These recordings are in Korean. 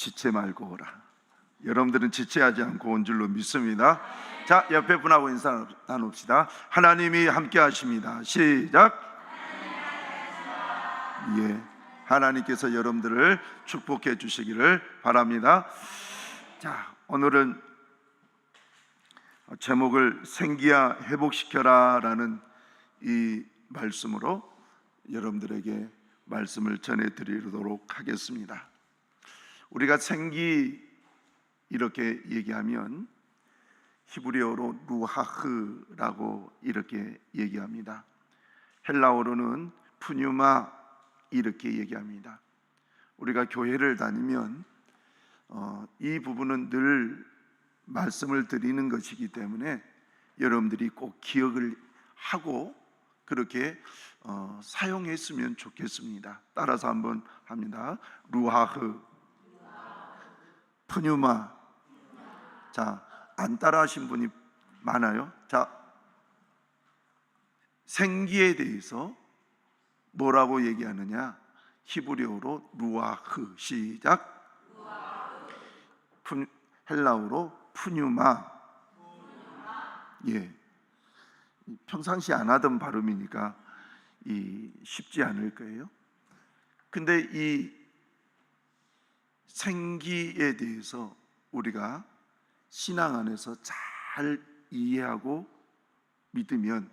지체 말고 오라. 여러분들은 지체하지 않고 온 줄로 믿습니다. 자, 옆에 분하고 인사 나눕시다. 하나님이 함께 하십니다. 시작. 예, 하나님께서 여러분들을 축복해 주시기를 바랍니다. 자, 오늘은 제목을 생기야 회복시켜라 라는 이 말씀으로 여러분들에게 말씀을 전해드리도록 하겠습니다. 우리가 생기 이렇게 얘기하면 히브리어로 루하흐라고 이렇게 얘기합니다. 헬라어로는 푸뉴마 이렇게 얘기합니다. 우리가 교회를 다니면 이 부분은 늘 말씀을 드리는 것이기 때문에 여러분들이 꼭 기억을 하고 그렇게 사용했으면 좋겠습니다. 따라서 한번 합니다. 루하흐, 푸뉴마. 자, 안 따라 하신 분이 많아요. 자, 생기에 대해서 뭐라고 얘기하느냐? 히브리어로 루아흐. 시작. 헬라어로 푸뉴마. 예, 평상시 안 하던 발음이니까 쉽지 않을 거예요. 근데 이 생기에 대해서 우리가 신앙 안에서 잘 이해하고 믿으면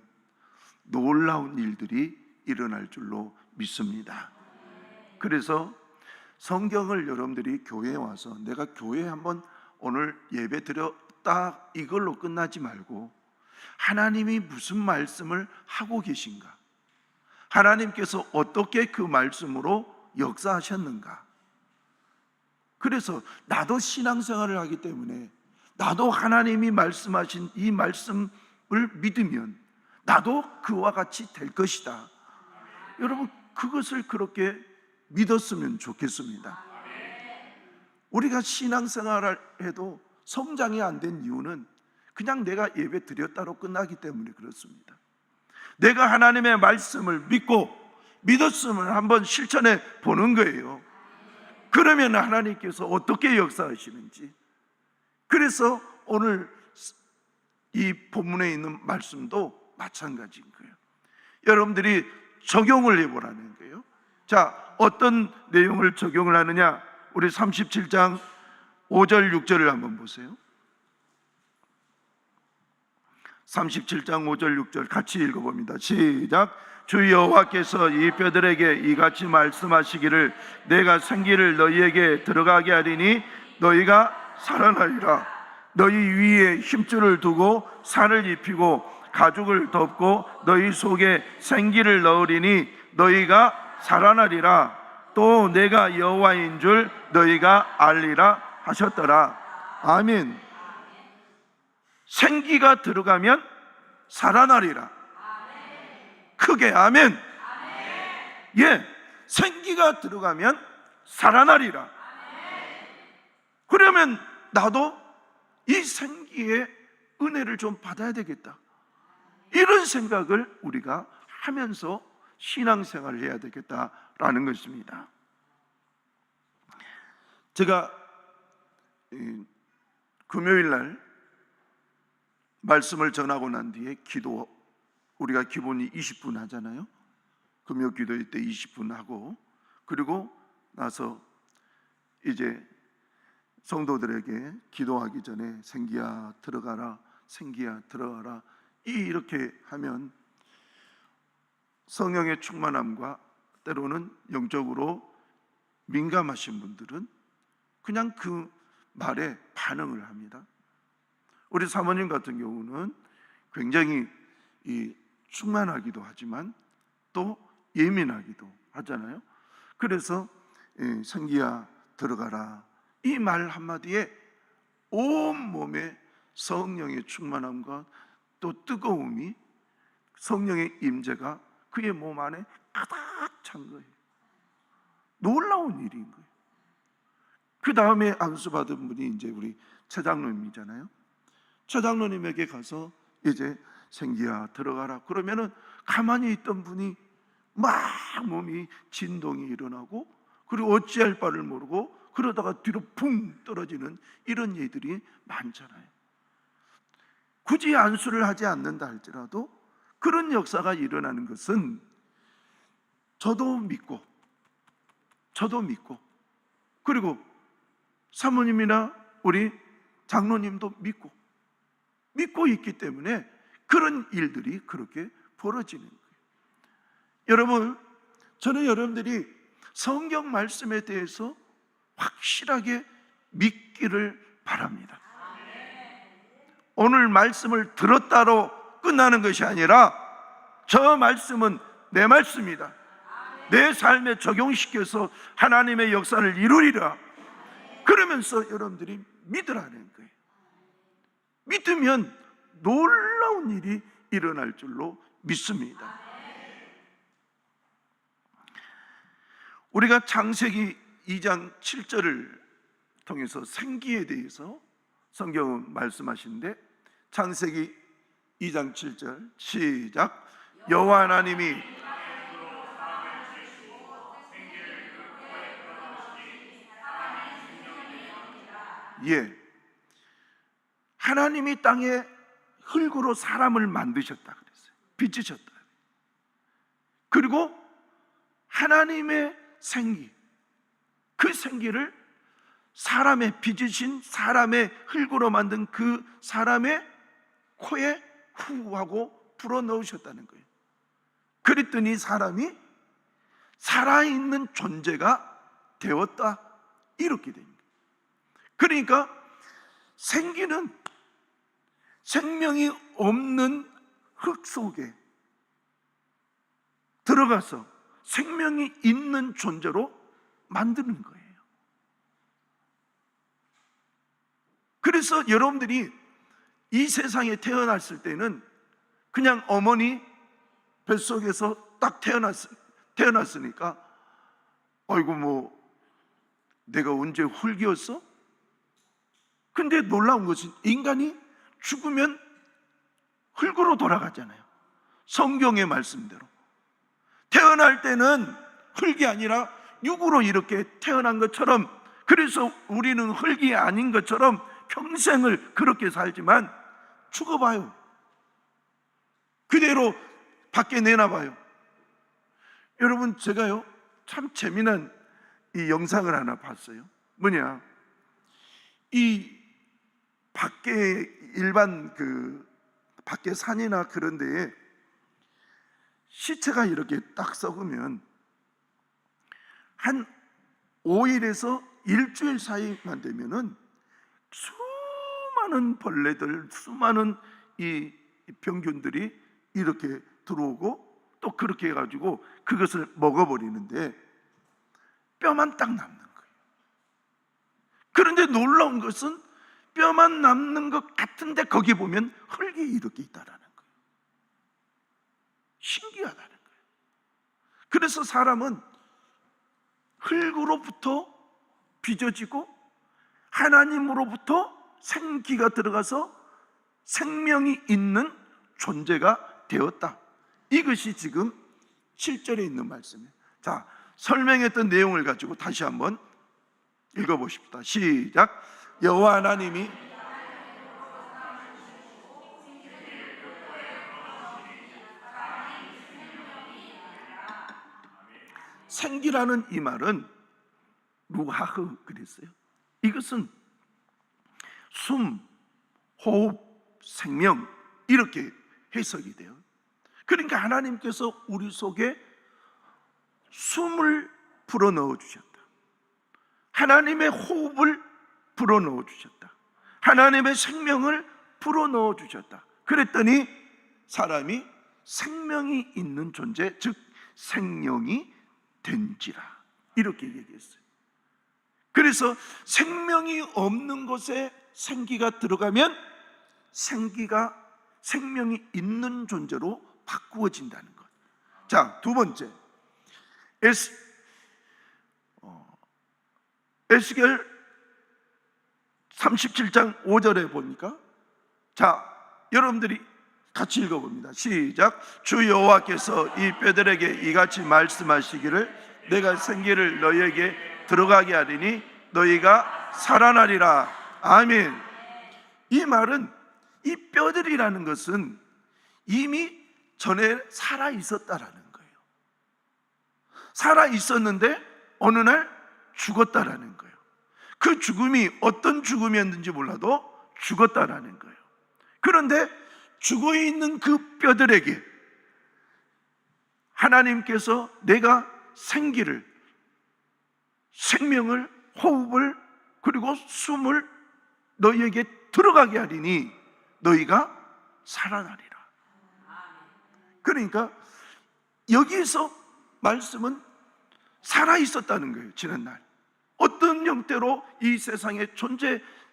놀라운 일들이 일어날 줄로 믿습니다. 그래서 성경을 여러분들이 교회에 와서 내가 교회에 한번 오늘 예배 드렸다 이걸로 끝나지 말고 하나님이 무슨 말씀을 하고 계신가, 하나님께서 어떻게 그 말씀으로 역사하셨는가. 그래서 나도 신앙생활을 하기 때문에 나도 하나님이 말씀하신 이 말씀을 믿으면 나도 그와 같이 될 것이다. 여러분, 그것을 그렇게 믿었으면 좋겠습니다. 우리가 신앙생활을 해도 성장이 안 된 이유는 그냥 내가 예배 드렸다로 끝나기 때문에 그렇습니다. 내가 하나님의 말씀을 믿고 믿었으면 한번 실천해 보는 거예요. 그러면 하나님께서 어떻게 역사하시는지. 그래서 오늘 이 본문에 있는 말씀도 마찬가지인 거예요. 여러분들이 적용을 해보라는 거예요. 자, 어떤 내용을 적용을 하느냐? 우리 37장 5절 6절을 한번 보세요. 37장 5절 6절 같이 읽어봅니다. 시작. 주 여호와께서 이 뼈들에게 이같이 말씀하시기를 내가 생기를 너희에게 들어가게 하리니 너희가 살아나리라. 너희 위에 힘줄을 두고 살을 입히고 가죽을 덮고 너희 속에 생기를 넣으리니 너희가 살아나리라. 또 내가 여호와인 줄 너희가 알리라 하셨더라. 아멘. 생기가 들어가면 살아나리라. 크게 아멘. 예, 생기가 들어가면 살아나리라. 그러면 나도 이 생기의 은혜를 좀 받아야 되겠다, 이런 생각을 우리가 하면서 신앙생활을 해야 되겠다라는 것입니다. 제가 금요일 날 말씀을 전하고 난 뒤에 기도, 우리가 기본이 20분 하잖아요. 금요 기도회 때 20분 하고, 그리고 나서 이제 성도들에게 기도하기 전에 생기야 들어가라, 생기야 들어가라 이렇게 하면 성령의 충만함과 때로는 영적으로 민감하신 분들은 그냥 그 말에 반응을 합니다. 우리 사모님 같은 경우는 굉장히 충만하기도 하지만 또 예민하기도 하잖아요. 그래서 생기야 들어가라 이 말 한마디에 온 몸에 성령의 충만함과 또 뜨거움이, 성령의 임재가 그의 몸 안에 가득 찬 거예요. 놀라운 일인 거예요. 그 다음에 안수받은 분이 이제 우리 최장로님이잖아요. 최장로님에게 가서 이제 생기야 들어가라 그러면은 가만히 있던 분이 막 몸이 진동이 일어나고, 그리고 어찌할 바를 모르고 그러다가 뒤로 붕 떨어지는 이런 일들이 많잖아요. 굳이 안수를 하지 않는다 할지라도 그런 역사가 일어나는 것은 저도 믿고 그리고 사모님이나 우리 장로님도 믿고 있기 때문에 그런 일들이 그렇게 벌어지는 거예요. 여러분, 저는 여러분들이 성경 말씀에 대해서 확실하게 믿기를 바랍니다. 오늘 말씀을 들었다로 끝나는 것이 아니라 저 말씀은 내 말씀이다, 내 삶에 적용시켜서 하나님의 역사를 이루리라, 그러면서 여러분들이 믿으라는 거예요. 믿으면 놀라운 일이 일어날 줄로 믿습니다. 우리가 창세기 2장 7절을 통해서 생기에 대해서 성경은 말씀하시는데, 창세기 2장 7절 시작. 여호와 하나님이 하나님이 땅에 흙으로 사람을 만드셨다 그랬어요. 빚으셨다. 그리고 하나님의 생기, 그 생기를 사람의 빚으신 사람의 흙으로 만든 그 사람의 코에 후 하고 불어넣으셨다는 거예요. 그랬더니 사람이 살아있는 존재가 되었다, 이렇게 됩니다. 그러니까 생기는 생명이 없는 흙 속에 들어가서 생명이 있는 존재로 만드는 거예요. 그래서 여러분들이 이 세상에 태어났을 때는 그냥 어머니 뱃속에서 딱 태어났으니까 아이고 뭐 내가 언제 흙이었어? 근데 놀라운 것은 인간이 죽으면 흙으로 돌아가잖아요. 성경의 말씀대로 태어날 때는 흙이 아니라 육으로 이렇게 태어난 것처럼, 그래서 우리는 흙이 아닌 것처럼 평생을 그렇게 살지만 죽어봐요. 그대로 밖에 내놔봐요. 여러분, 제가요 참 재미난 이 영상을 하나 봤어요. 뭐냐, 이 밖에 일반 밖에 산이나 그런 데에 시체가 이렇게 딱 썩으면 한 5일에서 일주일 사이만 되면은 수많은 벌레들, 수많은 이 병균들이 이렇게 들어오고 또 그렇게 해가지고 그것을 먹어버리는데 뼈만 딱 남는 거예요. 그런데 놀라운 것은 뼈만 남는 것 같은데 거기 보면 흙이 이렇게 있다라는 거예요. 신기하다는 거예요. 그래서 사람은 흙으로부터 빚어지고 하나님으로부터 생기가 들어가서 생명이 있는 존재가 되었다. 이것이 지금 7절에 있는 말씀이에요. 자, 설명했던 내용을 가지고 다시 한번 읽어보십시다. 시작. 여호와 하나님이 생기라는 이 말은 루하흐 그랬어요. 이것은 숨, 호흡, 생명, 이렇게 해석이 돼요. 그러니까 하나님께서 우리 속에 숨을 불어넣어 주셨다, 하나님의 호흡을 불어넣어 주셨다, 하나님의 생명을 불어넣어 주셨다. 그랬더니 사람이 생명이 있는 존재, 즉 생명이 된지라, 이렇게 얘기했어요. 그래서 생명이 없는 곳에 생기가 들어가면 생명이 있는 존재로 바꾸어진다는 것. 자, 두 번째, 에스겔 37장 5절에 보니까, 자, 여러분들이 같이 읽어봅니다. 시작. 주 여호와께서 이 뼈들에게 이같이 말씀하시기를 내가 생기를 너희에게 들어가게 하리니 너희가 살아나리라. 아멘. 이 말은, 이 뼈들이라는 것은 이미 전에 살아 있었다라는 거예요. 살아 있었는데 어느 날 죽었다라는 거예요. 그 죽음이 어떤 죽음이었는지 몰라도 죽었다라는 거예요. 그런데 죽어 있는 그 뼈들에게 하나님께서 내가 생기를, 생명을, 호흡을, 그리고 숨을 너희에게 들어가게 하리니 너희가 살아나리라. 그러니까 여기서 말씀은 살아 있었다는 거예요. 지난날 어떤 형태로 이 세상에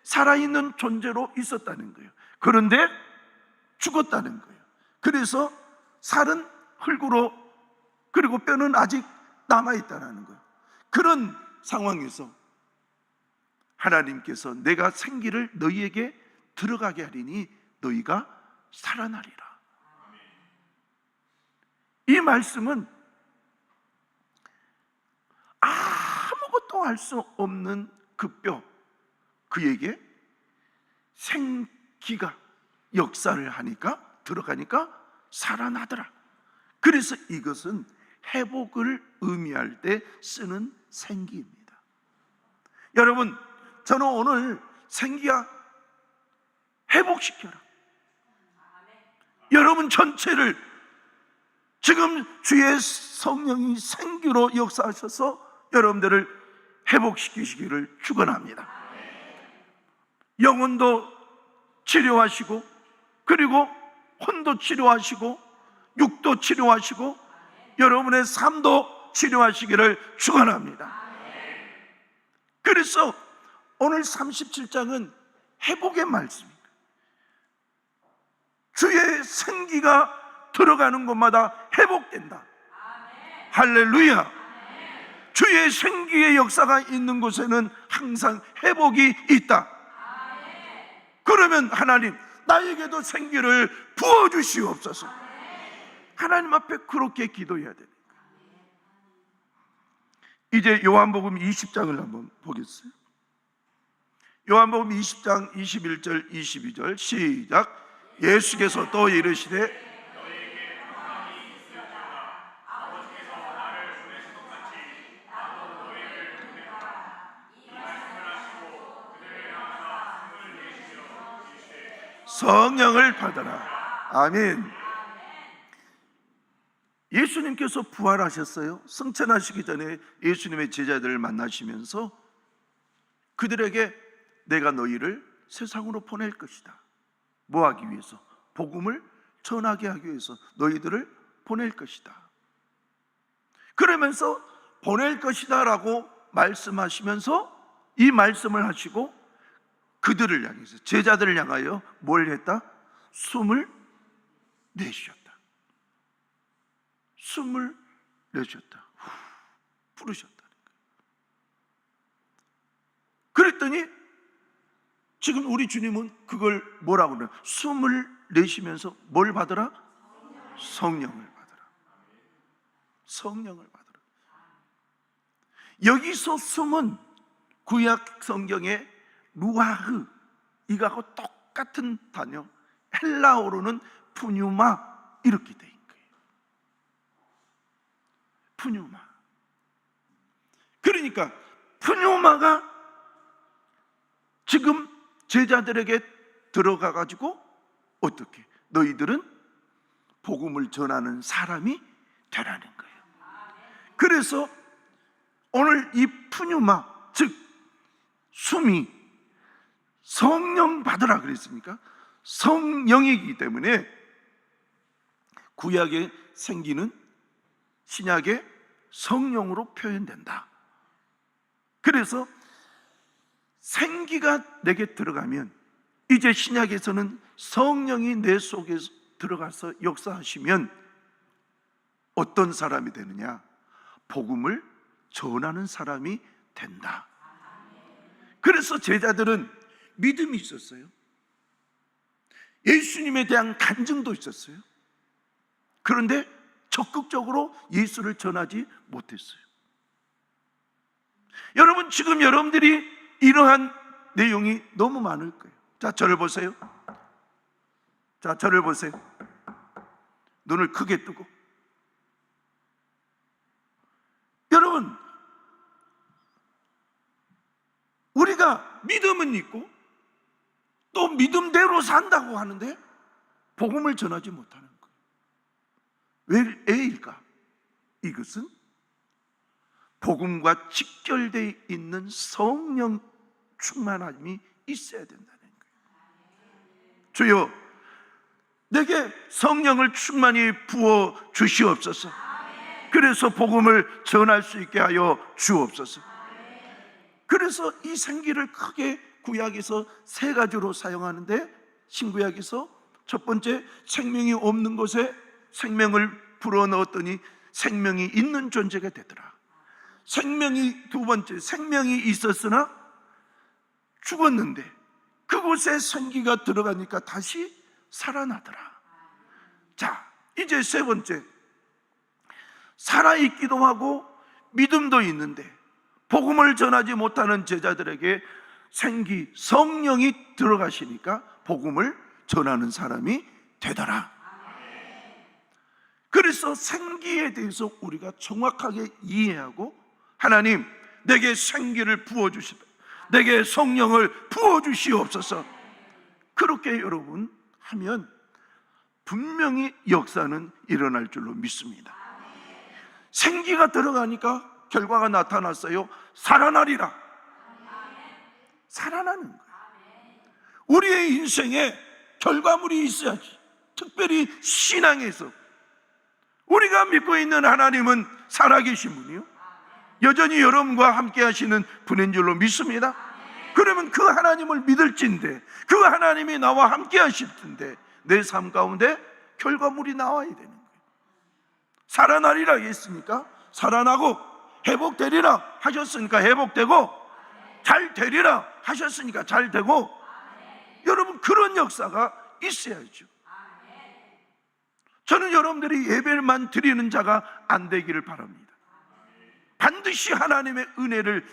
살아있는 존재로 있었다는 거예요. 그런데 죽었다는 거예요. 그래서 살은 흙으로, 그리고 뼈는 아직 남아있다는 거예요. 그런 상황에서 하나님께서 내가 생기를 너희에게 들어가게 하리니 너희가 살아나리라. 이 말씀은 아무것도 할 수 없는 그 뼈, 그에게 생기가 역사를 하니까, 들어가니까 살아나더라. 그래서 이것은 회복을 의미할 때 쓰는 생기입니다. 여러분, 저는 오늘 생기야 회복시켜라. 여러분 전체를 지금 주의 성령이 생기로 역사하셔서 여러분들을 회복시키시기를 축원합니다. 영혼도 치료하시고, 그리고 혼도 치료하시고, 육도 치료하시고, 여러분의 삶도 치료하시기를 축원합니다. 그래서 오늘 37장은 회복의 말씀입니다. 주의 생기가 들어가는 곳마다 회복된다. 할렐루야. 주의 생기의 역사가 있는 곳에는 항상 회복이 있다. 그러면 하나님, 나에게도 생기를 부어주시옵소서. 하나님 앞에 그렇게 기도해야 됩니다. 이제 요한복음 20장을 한번 보겠어요. 요한복음 20장 21절 22절 시작. 예수께서 또 이르시되 성령을 받아라. 아멘. 예수님께서 부활하셨어요. 승천하시기 전에 예수님의 제자들을 만나시면서 그들에게 내가 너희를 세상으로 보낼 것이다. 뭐 하기 위해서? 복음을 전하게 하기 위해서 너희들을 보낼 것이다. 그러면서 보낼 것이다 라고 말씀하시면서 이 말씀을 하시고 그들을 향해서, 제자들을 향하여 뭘 했다? 숨을 내쉬었다. 숨을 내쉬었다. 부르셨다는 거예요. 그랬더니 지금 우리 주님은 그걸 뭐라고 그래요? 숨을 내쉬면서 뭘 받으라? 성령을 받으라. 성령을 받으라. 여기서 숨은 구약 성경에 루아흐, 이거하고 똑같은 단어, 헬라어로는 푸뉴마, 이렇게 돼 있는 거예요. 푸뉴마. 그러니까 푸뉴마가 지금 제자들에게 들어가 가지고 어떻게? 너희들은 복음을 전하는 사람이 되라는 거예요. 그래서 오늘 이 푸뉴마, 즉 숨이 성령 받으라 그랬습니까? 성령이기 때문에 구약의 생기는 신약의 성령으로 표현된다. 그래서 생기가 내게 들어가면, 이제 신약에서는 성령이 내 속에 들어가서 역사하시면 어떤 사람이 되느냐? 복음을 전하는 사람이 된다. 그래서 제자들은 믿음이 있었어요. 예수님에 대한 간증도 있었어요. 그런데 적극적으로 예수를 전하지 못했어요. 여러분, 지금 여러분들이 이러한 내용이 너무 많을 거예요. 자, 저를 보세요. 자, 저를 보세요. 눈을 크게 뜨고. 여러분, 우리가 믿음은 있고 또 믿음대로 산다고 하는데 복음을 전하지 못하는 거예요. 왜일까? 이것은 복음과 직결되어 있는 성령 충만함이 있어야 된다는 거예요. 주여, 내게 성령을 충만히 부어 주시옵소서. 그래서 복음을 전할 수 있게 하여 주옵소서. 그래서 이 생기를 크게 구약에서 세 가지로 사용하는데, 신구약에서 첫 번째, 생명이 없는 곳에 생명을 불어넣었더니 생명이 있는 존재가 되더라. 두 번째, 생명이 있었으나 죽었는데 그곳에 생기가 들어가니까 다시 살아나더라. 자, 이제 세 번째, 살아있기도 하고 믿음도 있는데 복음을 전하지 못하는 제자들에게 생기, 성령이 들어가시니까 복음을 전하는 사람이 되더라. 그래서 생기에 대해서 우리가 정확하게 이해하고, 하나님, 내게 생기를 부어주시옵소서, 내게 성령을 부어주시옵소서. 그렇게 여러분 하면 분명히 역사는 일어날 줄로 믿습니다. 생기가 들어가니까 결과가 나타났어요. 살아나리라. 살아나는 거예요. 우리의 인생에 결과물이 있어야지. 특별히 신앙에서 우리가 믿고 있는 하나님은 살아계신 분이요, 여전히 여러분과 함께 하시는 분인 줄로 믿습니다. 그러면 그 하나님을 믿을진데, 그 하나님이 나와 함께 하실 텐데 내 삶 가운데 결과물이 나와야 되는 거예요. 살아나리라 했으니까 살아나고, 회복되리라 하셨으니까 회복되고, 잘 되리라 하셨으니까 잘 되고, 여러분, 그런 역사가 있어야죠. 저는 여러분들이 예배만 드리는 자가 안 되기를 바랍니다. 반드시 하나님의 은혜를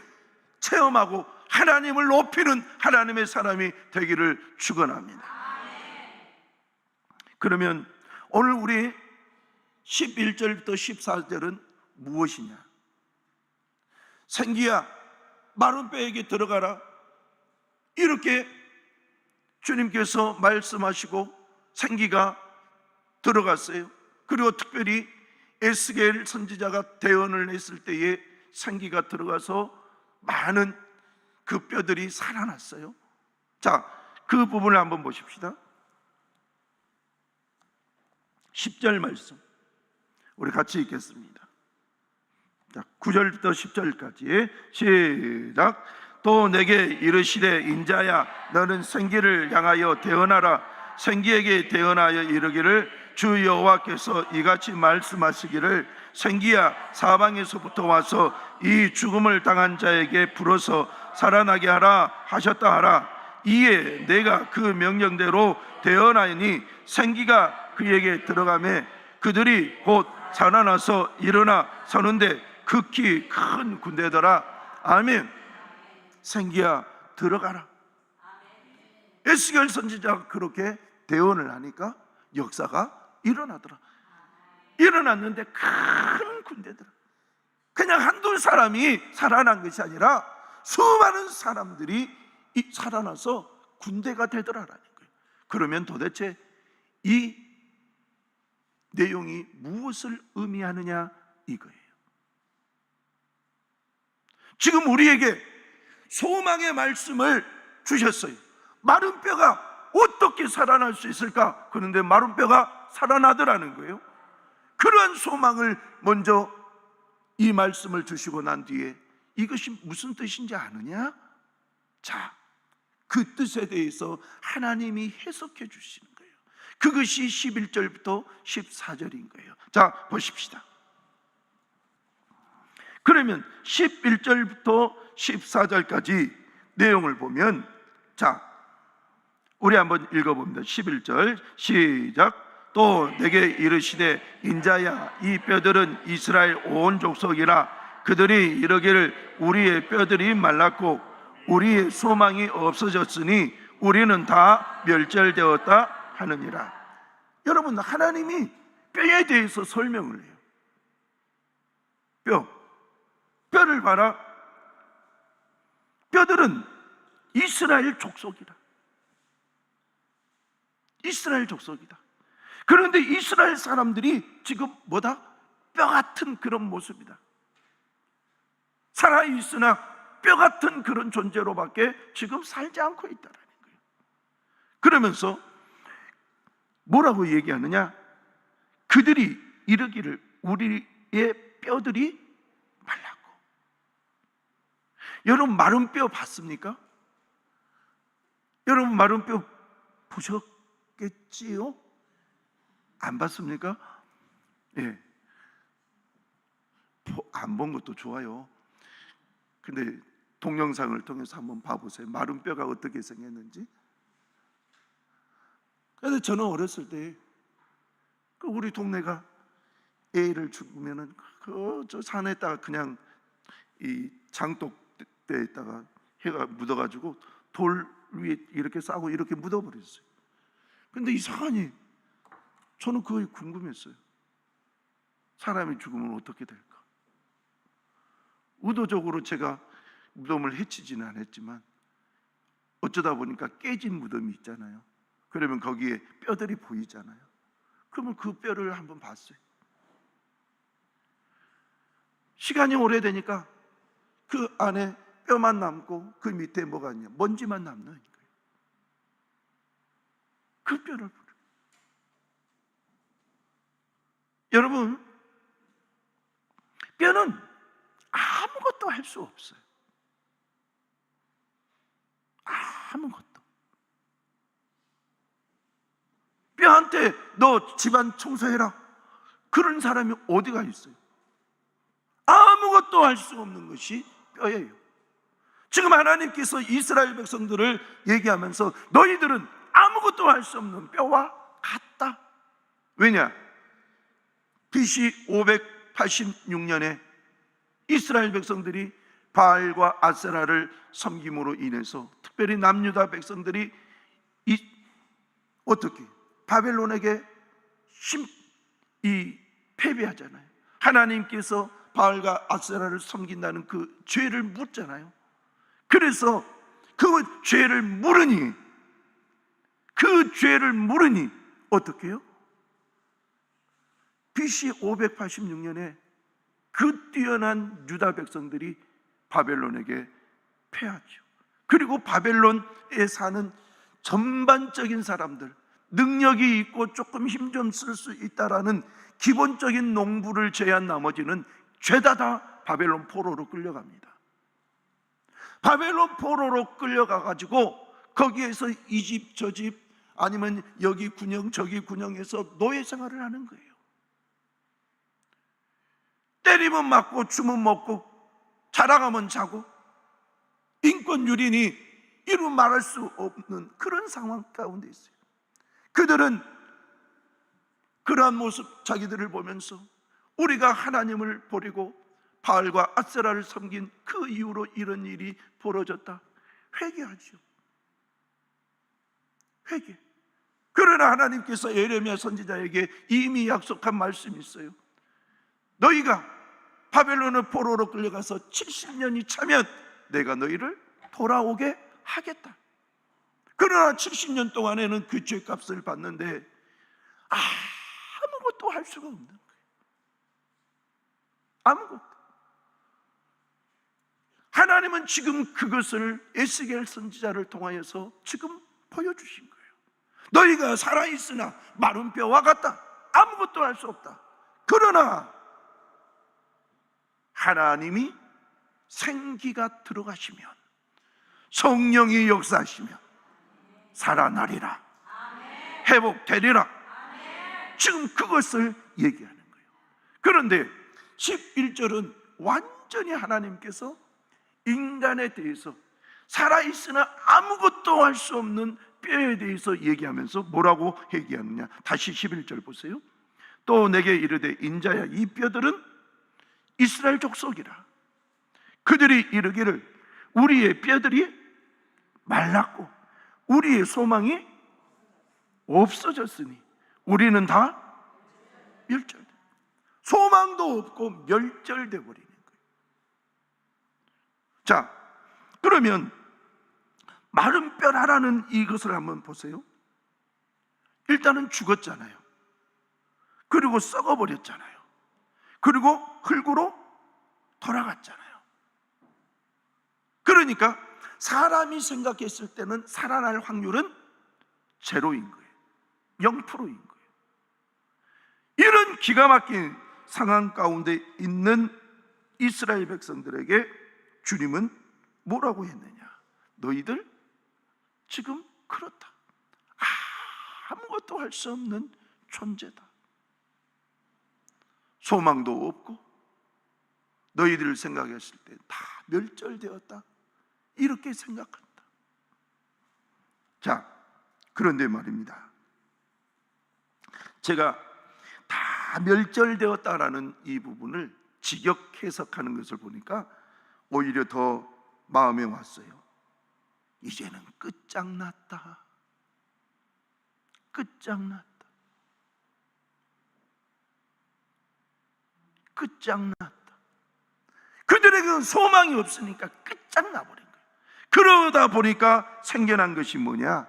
체험하고 하나님을 높이는 하나님의 사람이 되기를 축원합니다. 그러면 오늘 우리 11절부터 14절은 무엇이냐? 생기야, 마른 뼈에게 들어가라, 이렇게 주님께서 말씀하시고 생기가 들어갔어요. 그리고 특별히 에스겔 선지자가 대언을 했을 때에 생기가 들어가서 많은 그 뼈들이 살아났어요. 자, 그 부분을 한번 보십시다. 10절 말씀 우리 같이 읽겠습니다. 자, 9절부터 10절까지 시작. 또 내게 이르시되, 인자야, 너는 생기를 향하여 대언하라. 생기에게 대언하여 이르기를, 주 여호와께서 이같이 말씀하시기를, 생기야, 사방에서부터 와서 이 죽음을 당한 자에게 불어서 살아나게 하라 하셨다 하라. 이에 내가 그 명령대로 대언하니 생기가 그에게 들어가매 그들이 곧 살아나서 일어나 서는데 극히 큰 군대더라. 아멘. 생기야, 들어가라. 에스겔 선지자가 그렇게 대언을 하니까 역사가 일어나더라. 일어났는데 큰 군대더라. 그냥 한두 사람이 살아난 것이 아니라 수많은 사람들이 살아나서 군대가 되더라라는 거예요. 그러면 도대체 이 내용이 무엇을 의미하느냐 이거예요. 지금 우리에게 소망의 말씀을 주셨어요. 마른 뼈가 어떻게 살아날 수 있을까? 그런데 마른 뼈가 살아나더라는 거예요. 그러한 소망을 먼저 이 말씀을 주시고 난 뒤에 이것이 무슨 뜻인지 아느냐? 자, 그 뜻에 대해서 하나님이 해석해 주시는 거예요. 그것이 11절부터 14절인 거예요. 자, 보십시다. 그러면 11절부터 14절까지 내용을 보면, 자, 우리 한번 읽어봅니다. 11절 시작. 또 내게 이르시되, 인자야, 이 뼈들은 이스라엘 온 족속이라. 그들이 이르기를 우리의 뼈들이 말랐고 우리의 소망이 없어졌으니 우리는 다 멸절되었다 하느니라. 여러분, 하나님이 뼈에 대해서 설명을 해요. 뼈를 봐라. 뼈들은 이스라엘 족속이다. 이스라엘 족속이다. 그런데 이스라엘 사람들이 지금 뭐다? 뼈 같은 그런 모습이다. 살아있으나 뼈 같은 그런 존재로밖에 지금 살지 않고 있다는 거예요. 그러면서 뭐라고 얘기하느냐? 그들이 이르기를 우리의 뼈들이 말랐고. 여러분, 마른 뼈 봤습니까? 여러분, 마른 뼈 보셨겠지요? 안 봤습니까? 예. 안 본 것도 좋아요. 근데 동영상을 통해서 한번 봐보세요. 마른 뼈가 어떻게 생겼는지. 그런데 저는 어렸을 때 우리 동네가 애를 죽으면은 저 산에다가 그냥 이 장독대에다가 해가 묻어가지고 돌 위에 이렇게 싸고 이렇게 묻어버렸어요. 근데 이상하니 저는 그거 궁금했어요. 사람이 죽으면 어떻게 될까? 의도적으로 제가 무덤을 해치지는 않았지만 어쩌다 보니까 깨진 무덤이 있잖아요. 그러면 거기에 뼈들이 보이잖아요. 그러면 그 뼈를 한번 봤어요. 시간이 오래되니까 그 안에 뼈만 남고 그 밑에 뭐가 있냐? 먼지만 남는 거예요. 그 뼈를 보려. 여러분, 뼈는 아무것도 할 수 없어요. 아무것도. 뼈한테 너 집안 청소해라, 그런 사람이 어디가 있어요? 아무것도 할 수 없는 것이 뼈예요. 지금 하나님께서 이스라엘 백성들을 얘기하면서 너희들은 아무것도 할 수 없는 뼈와 같다. 왜냐? BC 586년에 이스라엘 백성들이 바알과 아세라를 섬김으로 인해서, 특별히 남유다 백성들이 어떻게 바벨론에게 패배하잖아요. 하나님께서 바알과 아세라를 섬긴다는 그 죄를 묻잖아요. 그래서 그 죄를 물으니 어떻게 해요? BC 586년에 그 뛰어난 유다 백성들이 바벨론에게 패하죠. 그리고 바벨론에 사는 전반적인 사람들, 능력이 있고 조금 힘 좀 쓸 수 있다라는 기본적인 농부를 제한 나머지는 죄다 다 바벨론 포로로 끌려갑니다. 바벨론 포로로 끌려가가지고 거기에서 이 집 저 집 아니면 여기 군영 저기 군영에서 노예 생활을 하는 거예요. 때리면 맞고 주면 먹고 자라가면 자고, 인권 유린이 이루 말할 수 없는 그런 상황 가운데 있어요. 그들은 그러한 모습 자기들을 보면서 우리가 하나님을 버리고 바알과 아세라를 섬긴 그 이후로 이런 일이 벌어졌다, 회개하죠. 회개. 그러나 하나님께서 예레미야 선지자에게 이미 약속한 말씀이 있어요. 너희가 바벨론의 포로로 끌려가서 70년이 차면 내가 너희를 돌아오게 하겠다. 그러나 70년 동안에는 그 죄값을 받는데 아무것도 할 수가 없는 거예요. 아무것도. 하나님은 지금 그것을 에스겔 선지자를 통하여서 지금 보여주신 거예요. 너희가 살아있으나 마른 뼈와 같다. 아무것도 할 수 없다. 그러나 하나님이 생기가 들어가시면, 성령이 역사하시면 살아나리라, 회복되리라. 지금 그것을 얘기하는 거예요. 그런데 11절은 완전히 하나님께서 인간에 대해서, 살아있으나 아무것도 할 수 없는 뼈에 대해서 얘기하면서 뭐라고 얘기하느냐. 다시 11절 보세요. 또 내게 이르되 인자야, 이 뼈들은 이스라엘 족속이라. 그들이 이르기를 우리의 뼈들이 말랐고 우리의 소망이 없어졌으니 우리는 다 멸절돼. 소망도 없고 멸절돼 버리는 거예요. 자, 그러면 마른 뼈라는 이것을 한번 보세요. 일단은 죽었잖아요. 그리고 썩어버렸잖아요. 그리고 흙으로 돌아갔잖아요. 그러니까 사람이 생각했을 때는 살아날 확률은 제로인 거예요. 0%인 거예요. 이런 기가 막힌 상황 가운데 있는 이스라엘 백성들에게 주님은 뭐라고 했느냐? 너희들 지금 그렇다. 아무것도 할 수 없는 존재다. 소망도 없고 너희들을 생각했을 때 다 멸절되었다. 이렇게 생각한다. 자, 그런데 말입니다. 제가 다 멸절되었다라는 이 부분을 직역 해석하는 것을 보니까 오히려 더 마음에 왔어요. 이제는 끝장났다. 끝장났다. 끝장났다. 그들에게는 소망이 없으니까 끝장나버린 거예요. 그러다 보니까 생겨난 것이 뭐냐?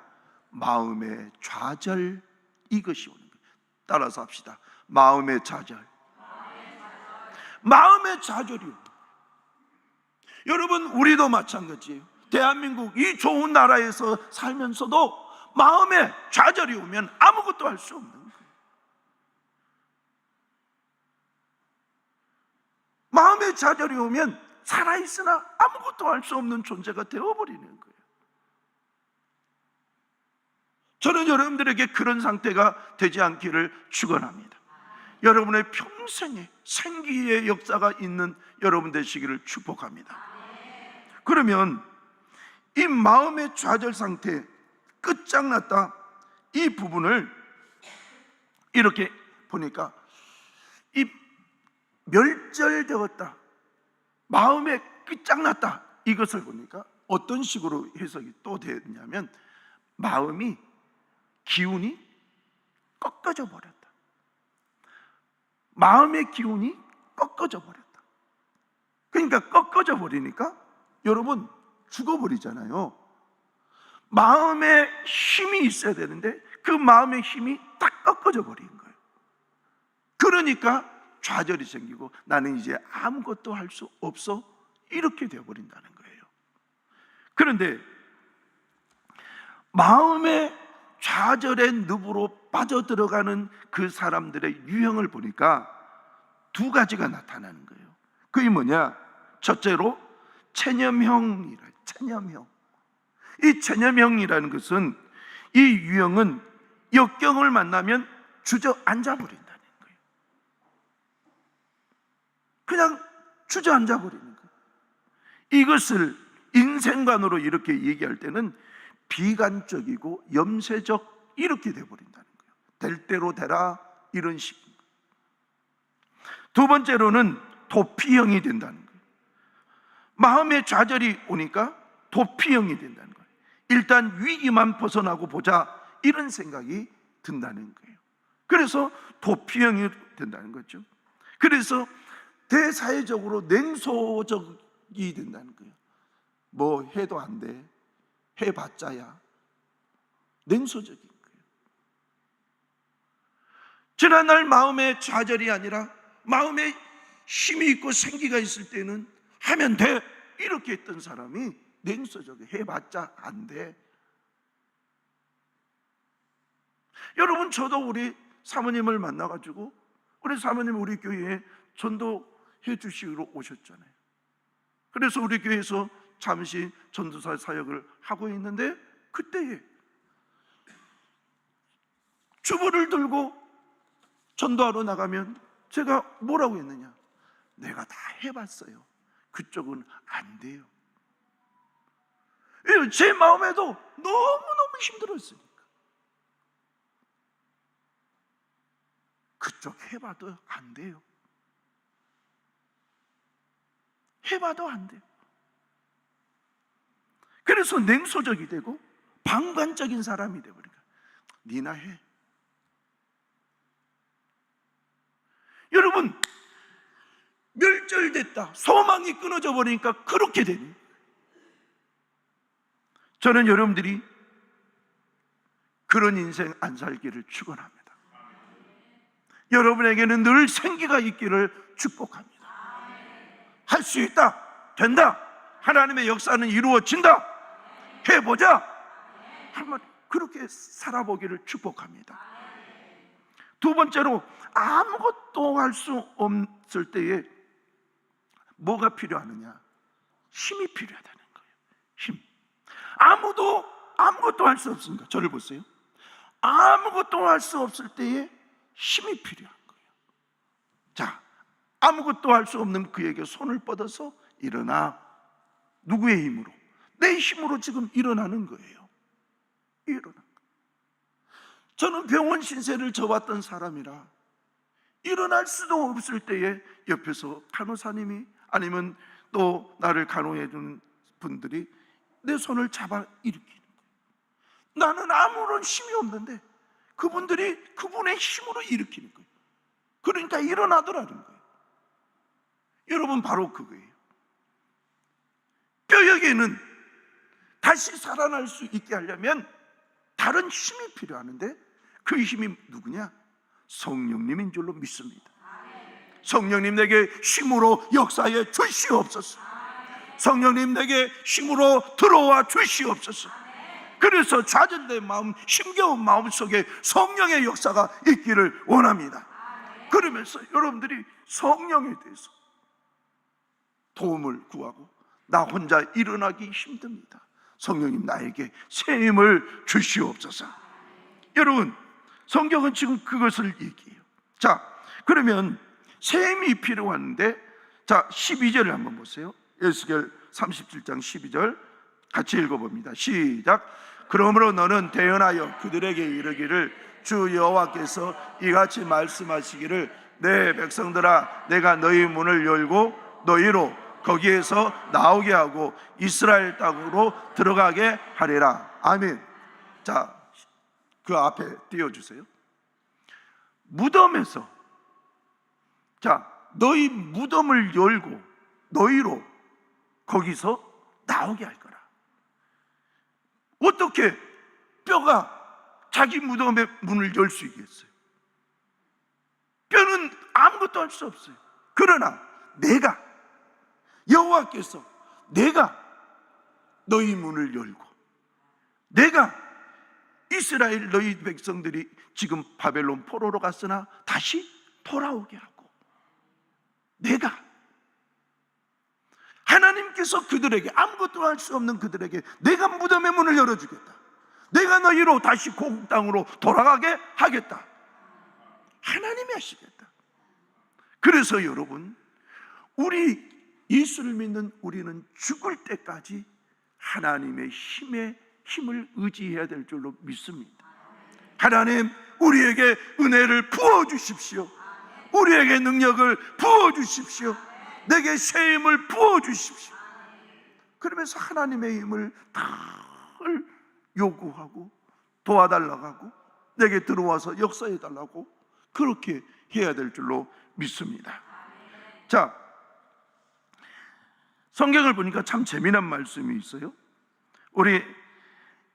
마음의 좌절, 이것이 오는 거예요. 따라서 합시다. 마음의 좌절. 마음의 좌절이요. 여러분, 우리도 마찬가지예요. 대한민국 이 좋은 나라에서 살면서도 마음에 좌절이 오면 아무것도 할 수 없는 거예요. 마음에 좌절이 오면 살아있으나 아무것도 할 수 없는 존재가 되어버리는 거예요. 저는 여러분들에게 그런 상태가 되지 않기를 축원합니다. 여러분의 평생에 생기의 역사가 있는 여러분 되시기를 축복합니다. 그러면 이 마음의 좌절 상태, 끝장났다, 이 부분을 이렇게 보니까 이 멸절되었다, 마음에 끝장났다, 이것을 보니까 어떤 식으로 해석이 또 되었냐면 마음이 기운이 꺾어져 버렸다. 마음의 기운이 꺾어져 버렸다. 그러니까 꺾어져 버리니까 여러분 죽어버리잖아요. 마음에 힘이 있어야 되는데 그 마음의 힘이 딱 꺾어져 버린 거예요. 그러니까 좌절이 생기고 나는 이제 아무것도 할 수 없어, 이렇게 되어버린다는 거예요. 그런데 마음의 좌절의 늪으로 빠져들어가는 그 사람들의 유형을 보니까 두 가지가 나타나는 거예요. 그게 뭐냐? 첫째로 체념형이라. 체념형. 이 체념형이라는 것은, 이 유형은 역경을 만나면 주저앉아 버린다는 거예요. 그냥 주저앉아 버리는 거예요. 이것을 인생관으로 이렇게 얘기할 때는 비관적이고 염세적, 이렇게 돼버린다는 거예요. 될 대로 되라, 이런 식. 두 번째로는 도피형이 된다는 거예요. 마음의 좌절이 오니까 도피형이 된다는 거예요. 일단 위기만 벗어나고 보자, 이런 생각이 든다는 거예요. 그래서 도피형이 된다는 거죠. 그래서 대사회적으로 냉소적이 된다는 거예요. 뭐 해도 안 돼, 해봤자야, 냉소적인 거예요. 지난날 마음의 좌절이 아니라 마음에 힘이 있고 생기가 있을 때는 하면 돼, 이렇게 했던 사람이 냉소적이에요. 해봤자 안 돼. 여러분, 저도 우리 사모님을 만나가지고, 우리 사모님 우리 교회에 전도해 주시러 오셨잖아요. 그래서 우리 교회에서 잠시 전도사 사역을 하고 있는데, 그때에 주보를 들고 전도하러 나가면 제가 뭐라고 했느냐? 내가 다 해봤어요. 그쪽은 안 돼요. 제 마음에도 너무너무 힘들었으니까. 그쪽 해봐도 안 돼요. 해봐도 안 돼요. 그래서 냉소적이 되고 방관적인 사람이 되버린 거예요. 니나 해. 여러분, 멸절됐다, 소망이 끊어져 버리니까 그렇게 되는 거예요. 저는 여러분들이 그런 인생 안 살기를 축원합니다. 여러분에게는 늘 생기가 있기를 축복합니다. 할 수 있다, 된다, 하나님의 역사는 이루어진다, 해보자, 한번 그렇게 살아보기를 축복합니다. 두 번째로, 아무것도 할 수 없을 때에 뭐가 필요하느냐? 힘이 필요하다는 거예요. 힘. 아무것도 할 수 없습니다. 저를 보세요. 아무것도 할 수 없을 때에 힘이 필요한 거예요. 자, 아무것도 할 수 없는 그에게 손을 뻗어서 일어나. 누구의 힘으로? 내 힘으로 지금 일어나는 거예요. 일어나. 저는 병원 신세를 져봤던 사람이라 일어날 수도 없을 때에 옆에서 간호사님이 아니면 또 나를 간호해 주는 분들이 내 손을 잡아 일으키는 거예요. 나는 아무런 힘이 없는데 그분들이 그분의 힘으로 일으키는 거예요. 그러니까 일어나더라는 거예요. 여러분, 바로 그거예요. 뼈에게는 다시 살아날 수 있게 하려면 다른 힘이 필요하는데 그 힘이 누구냐? 성령님인 줄로 믿습니다. 성령님 내게 힘으로 역사에 주시옵소서. 성령님 내게 힘으로 들어와 주시옵소서. 그래서 좌절된 마음, 힘겨운 마음 속에 성령의 역사가 있기를 원합니다. 그러면서 여러분들이 성령에 대해서 도움을 구하고, 나 혼자 일어나기 힘듭니다, 성령님 나에게 새 힘을 주시옵소서. 여러분, 성경은 지금 그것을 얘기해요. 자, 그러면 새 힘이 필요한데, 자, 12절을 한번 보세요. 에스겔 37장 12절 같이 읽어봅니다. 시작. 그러므로 너는 대언하여 그들에게 이르기를, 주 여호와께서 이같이 말씀하시기를, 내 백성들아, 내가 너희 문을 열고 너희로 거기에서 나오게 하고 이스라엘 땅으로 들어가게 하리라. 아멘. 자, 그 앞에 띄워주세요. 무덤에서, 자, 너희 무덤을 열고 너희로 거기서 나오게 할 거라. 어떻게 뼈가 자기 무덤의 문을 열 수 있겠어요? 뼈는 아무것도 할 수 없어요. 그러나 내가, 여호와께서 내가 너희 문을 열고, 내가 이스라엘 너희 백성들이 지금 바벨론 포로로 갔으나 다시 돌아오게 하고, 내가, 하나님께서 그들에게, 아무것도 할 수 없는 그들에게 내가 무덤의 문을 열어주겠다, 내가 너희로 다시 고국 땅으로 돌아가게 하겠다, 하나님이 하시겠다. 그래서 여러분, 우리 예수를 믿는 우리는 죽을 때까지 하나님의 힘을 의지해야 될 줄로 믿습니다. 하나님, 우리에게 은혜를 부어주십시오. 우리에게 능력을 부어주십시오. 내게 새 힘을 부어주십시오. 그러면서 하나님의 힘을 늘 요구하고 도와달라고 하고 내게 들어와서 역사해달라고, 그렇게 해야 될 줄로 믿습니다. 자, 성경을 보니까 참 재미난 말씀이 있어요. 우리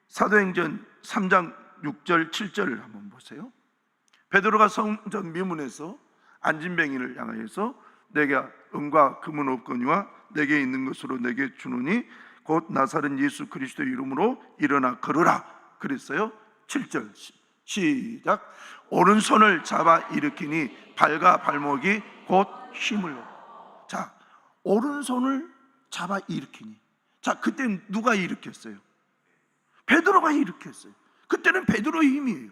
사도행전 3장 6절 7절을 한번 보세요. 베드로가 성전 미문에서 안진뱅이를 향하여서 내가 은과 금은 없거니와 내게 있는 것으로 내게 주노니 곧 나사렛 예수 그리스도의 이름으로 일어나 걸으라 그랬어요. 7절 시작. 오른손을 잡아 일으키니 발과 발목이 곧 힘을 얻고. 자, 오른손을 잡아 일으키니, 자, 그때는 누가 일으켰어요? 베드로가 일으켰어요. 그때는 베드로의 힘이에요.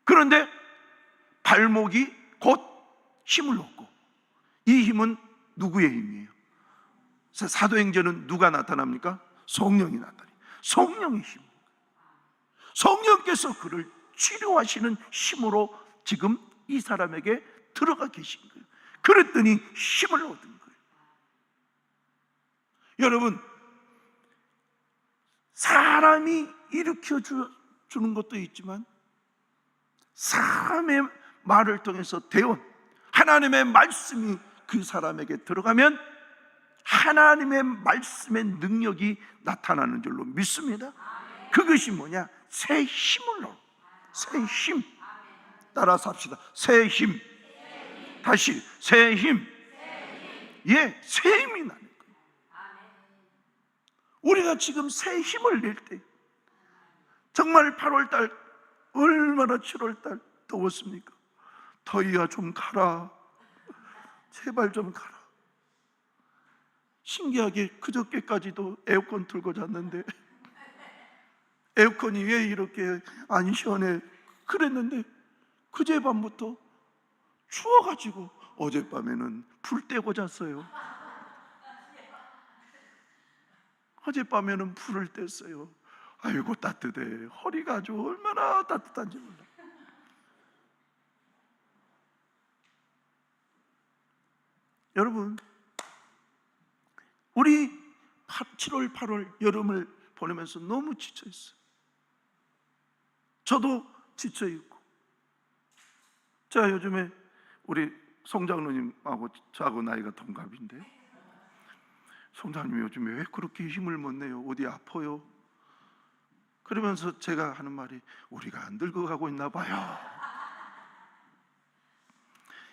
그런데 발목이 곧 힘을 얻고, 이 힘은 누구의 힘이에요? 사도행전은 누가 나타납니까? 성령이 나타나요. 성령의 힘. 성령께서 그를 치료하시는 힘으로 지금 이 사람에게 들어가 계신 거예요. 그랬더니 힘을 얻은 거예요. 여러분, 사람이 일으켜 주는 것도 있지만 사람의 말을 통해서 대원, 하나님의 말씀이 그 사람에게 들어가면 하나님의 말씀의 능력이 나타나는 줄로 믿습니다. 그것이 뭐냐? 새 힘을 얻어. 새 힘. 따라서 합시다. 새 힘. 다시 새 힘. 예, 새 힘이 나는 거예요. 우리가 지금 새 힘을 낼 때, 정말 8월달 얼마나 7월달 더웠습니까? 더위야 좀 가라, 제발 좀 가라. 신기하게 그저께까지도 에어컨 틀고 잤는데 에어컨이 왜 이렇게 안 시원해 그랬는데 그제밤부터 추워가지고 어젯밤에는 불 떼고 잤어요. 어젯밤에는 불을 뗐어요. 아이고 따뜻해. 허리가 아주 얼마나 따뜻한지 몰라. 여러분, 우리 7월 8월 여름을 보내면서 너무 지쳐 있어요. 저도 지쳐 있고. 제가 요즘에 우리 송장로님하고 저하고 나이가 동갑인데, 송장님이 요즘에 왜 그렇게 힘을 못 내요? 어디 아파요? 그러면서 제가 하는 말이, 우리가 안 늙어가고 있나 봐요.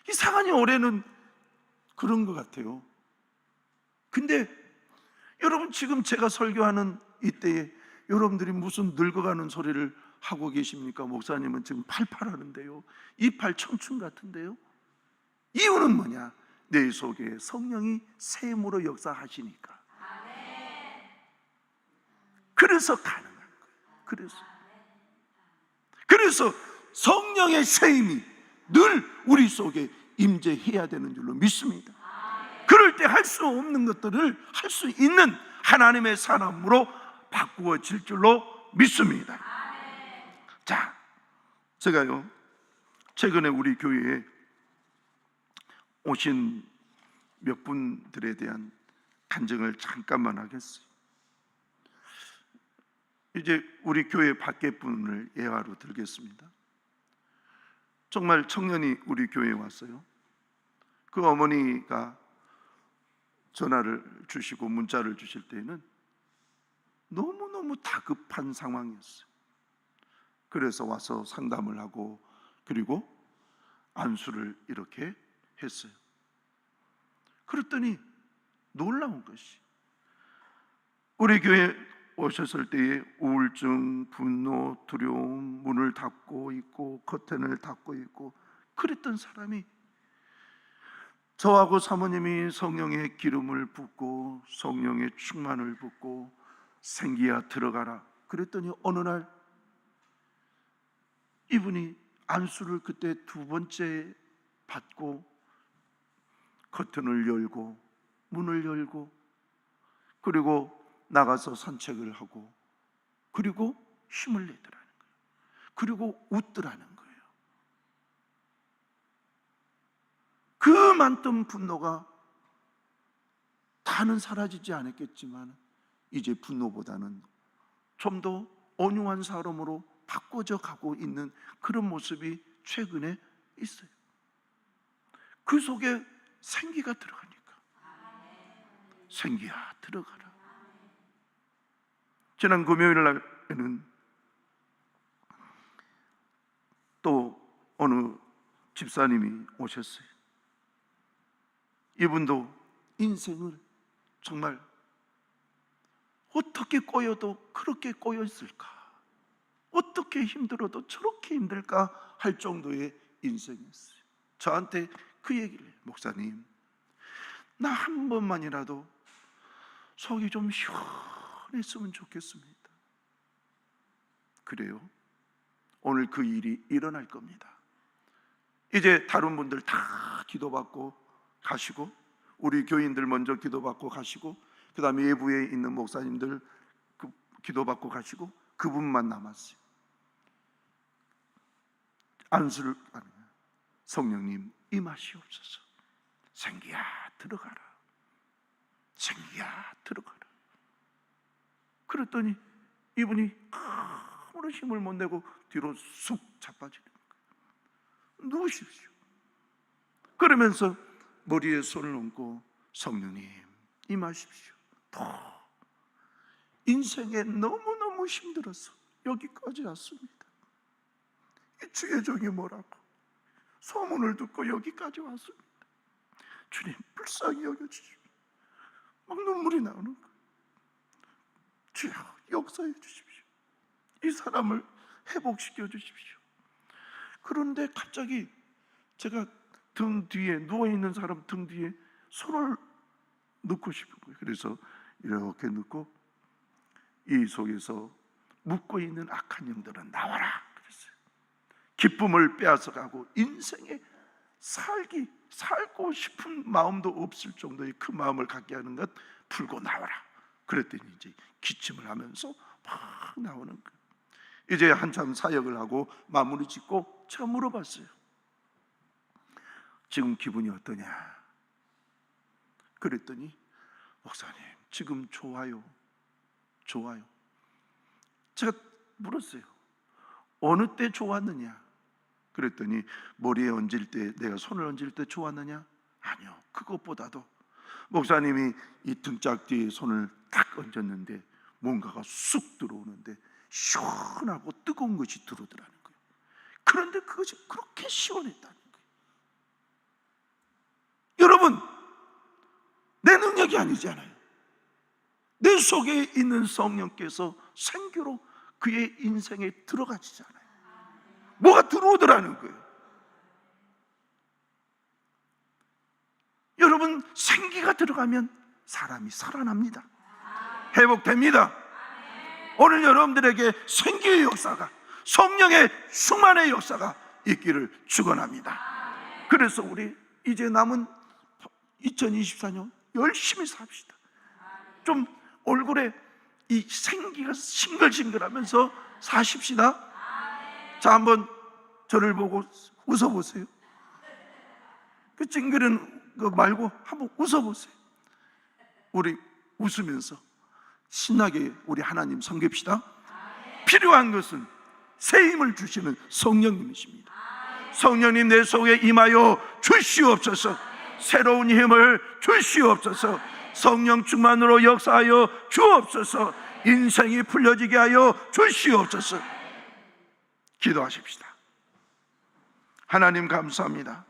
이상하니 올해는 그런 것 같아요. 근데 여러분, 지금 제가 설교하는 이때에 여러분들이 무슨 늙어가는 소리를 하고 계십니까? 목사님은 지금 88 하는데요, 28 청춘 같은데요. 이유는 뭐냐? 내 속에 성령이 새 힘으로 역사하시니까. 그래서 가능한 거예요. 그래서 성령의 새 힘이 늘 우리 속에 임재해야 되는 줄로 믿습니다. 그럴 때 할 수 없는 것들을 할 수 있는 하나님의 사람으로 바꾸어질 줄로 믿습니다. 자, 제가요 최근에 우리 교회에 오신 몇 분들에 대한 간증을 잠깐만 하겠어요. 이제 우리 교회 밖에 분을 예화로 들겠습니다. 정말 청년이 우리 교회에 왔어요. 그 어머니가 전화를 주시고 문자를 주실 때에는 너무너무 다급한 상황이었어요. 그래서 와서 상담을 하고 그리고 안수를 이렇게 했어요. 그랬더니 놀라운 것이, 우리 교회 오셨을 때에 우울증, 분노, 두려움, 문을 닫고 있고 커튼을 닫고 있고 그랬던 사람이 저하고 사모님이 성령의 기름을 붓고 성령의 충만을 붓고 생기야 들어가라 그랬더니 어느 날 이분이 안수를 그때 두 번째 받고 커튼을 열고 문을 열고 그리고 나가서 산책을 하고 그리고 힘을 내더라는 거예요. 그리고 웃더라는 거예요. 그 많던 분노가 다는 사라지지 않았겠지만 이제 분노보다는 좀 더 온유한 사람으로 바꿔져 가고 있는 그런 모습이 최근에 있어요. 그 속에 생기가 들어가니까 생기야 들어가라. 지난 금요일 날에는 또 어느 집사님이 오셨어요. 이분도 인생을 정말 어떻게 꼬여도 그렇게 꼬여 있을까, 어떻게 힘들어도 저렇게 힘들까 할 정도의 인생이었어요. 저한테 그 얘기를 해요. 목사님, 나 한 번만이라도 속이 좀 시원했으면 좋겠습니다. 그래요? 오늘 그 일이 일어날 겁니다. 이제 다른 분들 다 기도받고 가시고 우리 교인들 먼저 기도받고 가시고 그 다음에 외부에 있는 목사님들 기도받고 가시고 그분만 남았어요. 안수를 하는 거예요. 성령님 임하시옵소서. 생기야 들어가라. 생기야 들어가라. 그랬더니 이분이 아무런 힘을 못 내고 뒤로 쑥 자빠지는 거예요. 누우십시오. 그러면서 머리에 손을 얹고 성령님 임하십시오. 인생에 너무너무 힘들어서 여기까지 왔습니다. 이 주의 종이 뭐라고 소문을 듣고 여기까지 왔습니다. 주님 불쌍히 여겨주십시오. 막 눈물이 나오는 거예요. 주여 역사해 주십시오. 이 사람을 회복시켜 주십시오. 그런데 갑자기 제가 등 뒤에 누워있는 사람 등 뒤에 손을 넣고 싶은 거예요. 그래서 이렇게 넣고 이 속에서 묻고 있는 악한 영들은 나와라 그랬어요. 기쁨을 빼앗아가고 인생에 살고 싶은 마음도 없을 정도의 그 마음을 갖게 하는 것 풀고 나와라. 그랬더니 이제 기침을 하면서 막 나오는 거예요. 이제 한참 사역을 하고 마무리 짓고 제가 물어봤어요. 지금 기분이 어떠냐? 그랬더니 목사님 지금 좋아요. 제가 물었어요. 어느 때 좋았느냐? 그랬더니 머리에 얹을 때, 내가 손을 얹을 때 좋았느냐? 아니요. 그것보다도 목사님이 이 등짝 뒤에 손을 딱 얹었는데 뭔가가 쑥 들어오는데 시원하고 뜨거운 것이 들어오더라는 거예요. 그런데 그것이 그렇게 시원했다는 거예요. 여러분, 내 능력이 아니잖아요. 내 속에 있는 성령께서 생교로 그의 인생에 들어가시잖아요. 뭐가 들어오더라는 거예요. 여러분, 생기가 들어가면 사람이 살아납니다. 회복됩니다. 오늘 여러분들에게 생기의 역사가, 성령의 충만의 역사가 있기를 축원합니다. 그래서 우리 이제 남은 2024년 열심히 삽시다. 좀 얼굴에 이 생기가 싱글싱글하면서 사십시다. 자, 한번 저를 보고 웃어보세요. 그 찡그리는 거 말고 한번 웃어보세요. 우리 웃으면서 신나게 우리 하나님 섬깁시다. 필요한 것은 새 힘을 주시는 성령님이십니다. 성령님 내 속에 임하여 주시옵소서. 새로운 힘을 주시옵소서. 성령 충만으로 역사하여 주옵소서. 인생이 풀려지게 하여 주시옵소서. 기도하십시다. 하나님 감사합니다.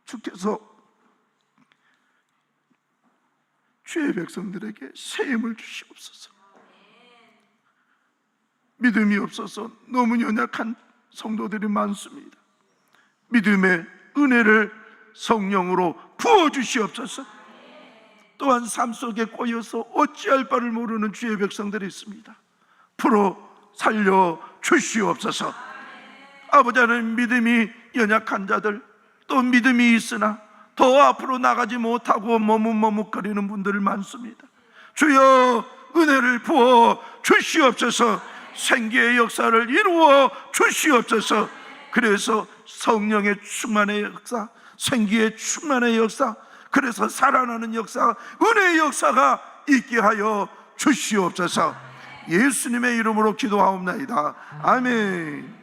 주께서 주의 백성들에게 새 힘을 주시옵소서. 믿음이 없어서 너무 연약한 성도들이 많습니다. 믿음의 은혜를 성령으로 부어주시옵소서. 또한 삶 속에 꼬여서 어찌할 바를 모르는 주의 백성들이 있습니다. 풀어 살려 주시옵소서. 아버지 하나님, 믿음이 연약한 자들, 또 믿음이 있으나 더 앞으로 나가지 못하고 머뭇머뭇거리는 분들 많습니다. 주여 은혜를 부어 주시옵소서. 생기의 역사를 이루어 주시옵소서. 그래서 성령의 충만의 역사, 생기의 충만의 역사, 그래서 살아나는 역사, 은혜의 역사가 있게 하여 주시옵소서. 예수님의 이름으로 기도하옵나이다. 아멘.